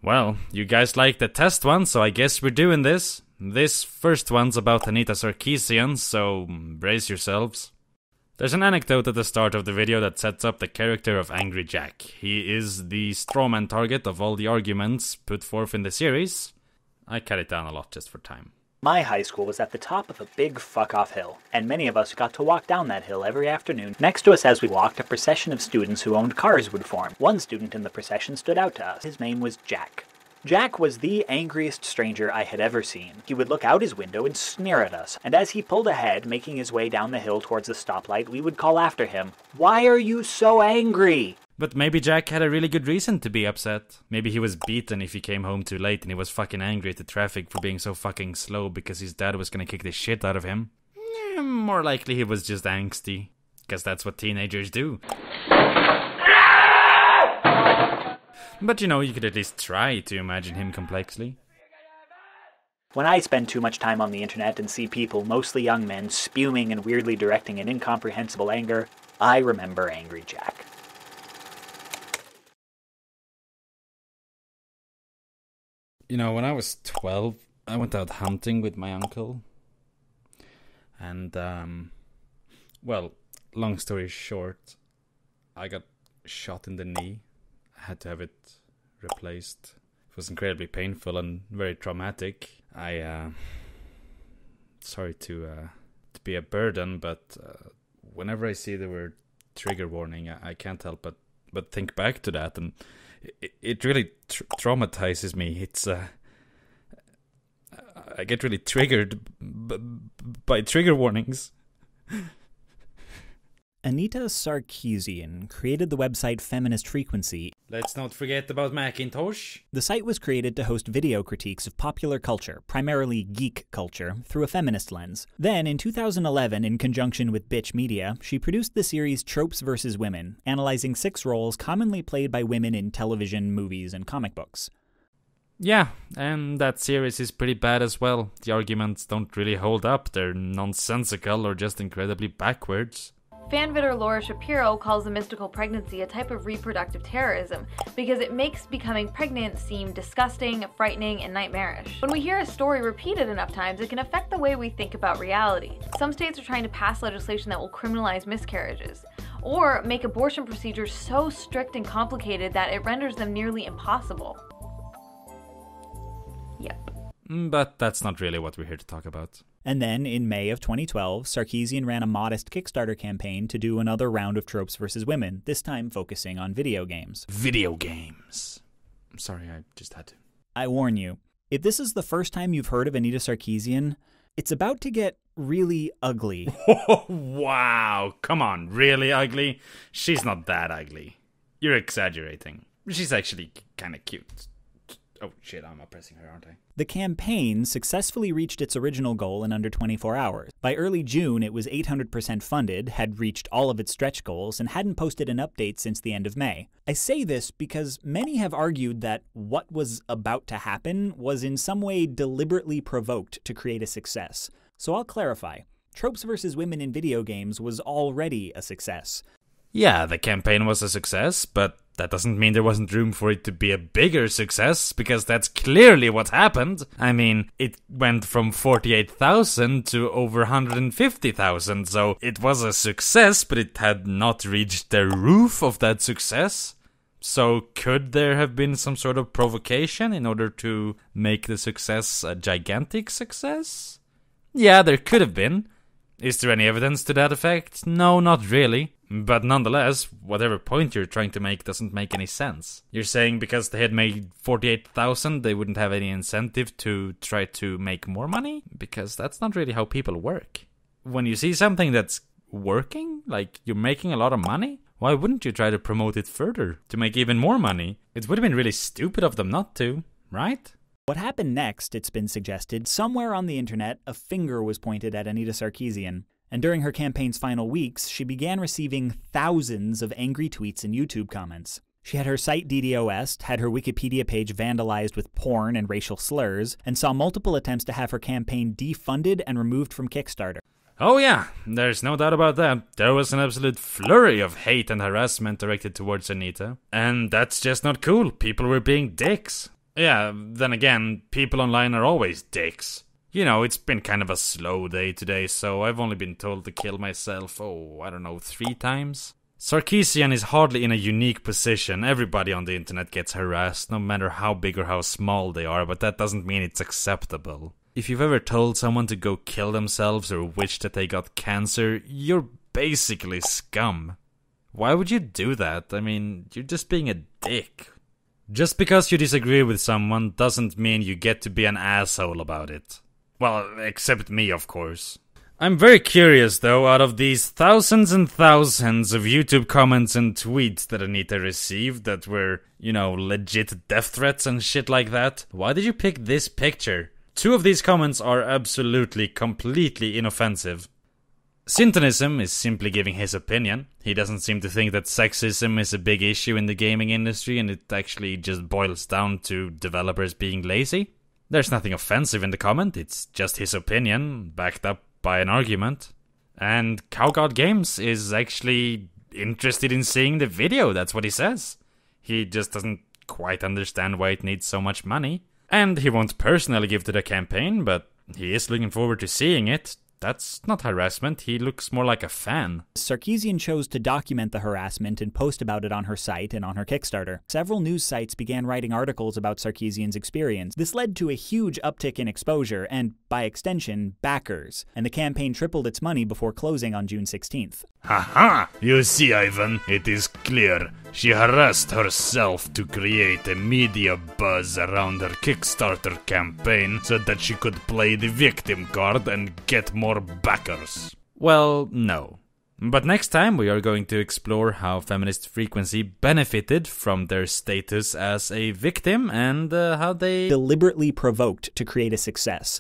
Well, you guys liked the test one, so I guess we're doing this. This first one's about Anita Sarkeesian, so brace yourselves. There's an anecdote at the start of the video that sets up the character of Angry Jack. He is the strawman target of all the arguments put forth in the series. I cut it down a lot just for time. My high school was at the top of a big fuck-off hill, and many of us got to walk down that hill every afternoon. Next to us as we walked, a procession of students who owned cars would form. One student in the procession stood out to us. His name was Jack. Jack was the angriest stranger I had ever seen. He would look out his window and sneer at us, and as he pulled ahead, making his way down the hill towards the stoplight, we would call after him, "Why are you so angry?" But maybe Jack had a really good reason to be upset. Maybe he was beaten if he came home too late and he was fucking angry at the traffic for being so fucking slow because his dad was gonna kick the shit out of him. More likely he was just angsty, because that's what teenagers do. But you know, you could at least try to imagine him complexly. When I spend too much time on the internet and see people, mostly young men, spewing and weirdly directing an incomprehensible anger, I remember Angry Jack. You know, when I was 12, I went out hunting with my uncle. And, well, long story short, I got shot in the knee. I had to have it replaced. It was incredibly painful and very traumatic. Sorry to be a burden, but whenever I see the word trigger warning, I can't help but think back to that, and it really traumatizes me. It's I get really triggered by trigger warnings. Anita Sarkeesian created the website Feminist Frequency. Let's not forget about Macintosh. The site was created to host video critiques of popular culture, primarily geek culture, through a feminist lens. Then, in 2011, in conjunction with Bitch Media, she produced the series Tropes vs. Women, analyzing 6 roles commonly played by women in television, movies, and comic books. Yeah, and that series is pretty bad as well. The arguments don't really hold up. They're nonsensical or just incredibly backwards. Fanvidder Laura Shapiro calls the mystical pregnancy a type of reproductive terrorism because it makes becoming pregnant seem disgusting, frightening, and nightmarish. When we hear a story repeated enough times, it can affect the way we think about reality. Some states are trying to pass legislation that will criminalize miscarriages, or make abortion procedures so strict and complicated that it renders them nearly impossible. Yep. But that's not really what we're here to talk about. And then, in May of 2012, Sarkeesian ran a modest Kickstarter campaign to do another round of Tropes vs. Women, this time focusing on video games. Video games. I'm sorry, I just had to. I warn you, if this is the first time you've heard of Anita Sarkeesian, it's about to get really ugly. Wow, come on, really ugly? She's not that ugly. You're exaggerating. She's actually kind of cute. Oh shit, I'm oppressing her, aren't I? The campaign successfully reached its original goal in under 24 hours. By early June, it was 800% funded, had reached all of its stretch goals, and hadn't posted an update since the end of May. I say this because many have argued that what was about to happen was in some way deliberately provoked to create a success. So I'll clarify. Tropes vs. Women in video games was already a success. Yeah, the campaign was a success, but that doesn't mean there wasn't room for it to be a bigger success, because that's clearly what happened. I mean, it went from 48,000 to over 150,000, so it was a success, but it had not reached the roof of that success. So could there have been some sort of provocation in order to make the success a gigantic success? Yeah, there could have been. Is there any evidence to that effect? No, not really. But nonetheless, whatever point you're trying to make doesn't make any sense. You're saying because they had made 48,000, they wouldn't have any incentive to try to make more money? Because that's not really how people work. When you see something that's working, like you're making a lot of money, why wouldn't you try to promote it further to make even more money? It would have been really stupid of them not to, right? What happened next, it's been suggested, somewhere on the internet, a finger was pointed at Anita Sarkeesian. And during her campaign's final weeks, she began receiving thousands of angry tweets and YouTube comments. She had her site DDoS'd, had her Wikipedia page vandalized with porn and racial slurs, and saw multiple attempts to have her campaign defunded and removed from Kickstarter. Oh yeah, there's no doubt about that. There was an absolute flurry of hate and harassment directed towards Anita. And that's just not cool. People were being dicks. Yeah, then again, people online are always dicks. You know, it's been kind of a slow day today, so I've only been told to kill myself, 3 times. Sarkeesian is hardly in a unique position. Everybody on the internet gets harassed, no matter how big or how small they are, but that doesn't mean it's acceptable. If you've ever told someone to go kill themselves or wished that they got cancer, you're basically scum. Why would you do that? I mean, you're just being a dick. Just because you disagree with someone doesn't mean you get to be an asshole about it. Well, except me, of course. I'm very curious, though, out of these thousands and thousands of YouTube comments and tweets that Anita received that were, legit death threats and shit like that, why did you pick this picture? 2 of these comments are absolutely, completely inoffensive. Syntonism is simply giving his opinion. He doesn't seem to think that sexism is a big issue in the gaming industry, and it actually just boils down to developers being lazy. There's nothing offensive in the comment, it's just his opinion, backed up by an argument. And Cowgod Games is actually interested in seeing the video, that's what he says. He just doesn't quite understand why it needs so much money. And he won't personally give to the campaign, but he is looking forward to seeing it. That's not harassment, he looks more like a fan. Sarkeesian chose to document the harassment and post about it on her site and on her Kickstarter. Several news sites began writing articles about Sarkeesian's experience. This led to a huge uptick in exposure and, by extension, backers, and the campaign tripled its money before closing on June 16th. Haha! You see, Ivan, it is clear. She harassed herself to create a media buzz around her Kickstarter campaign so that she could play the victim card and get more backers. Well, no. But next time we are going to explore how Feminist Frequency benefited from their status as a victim and how they deliberately provoked to create a success.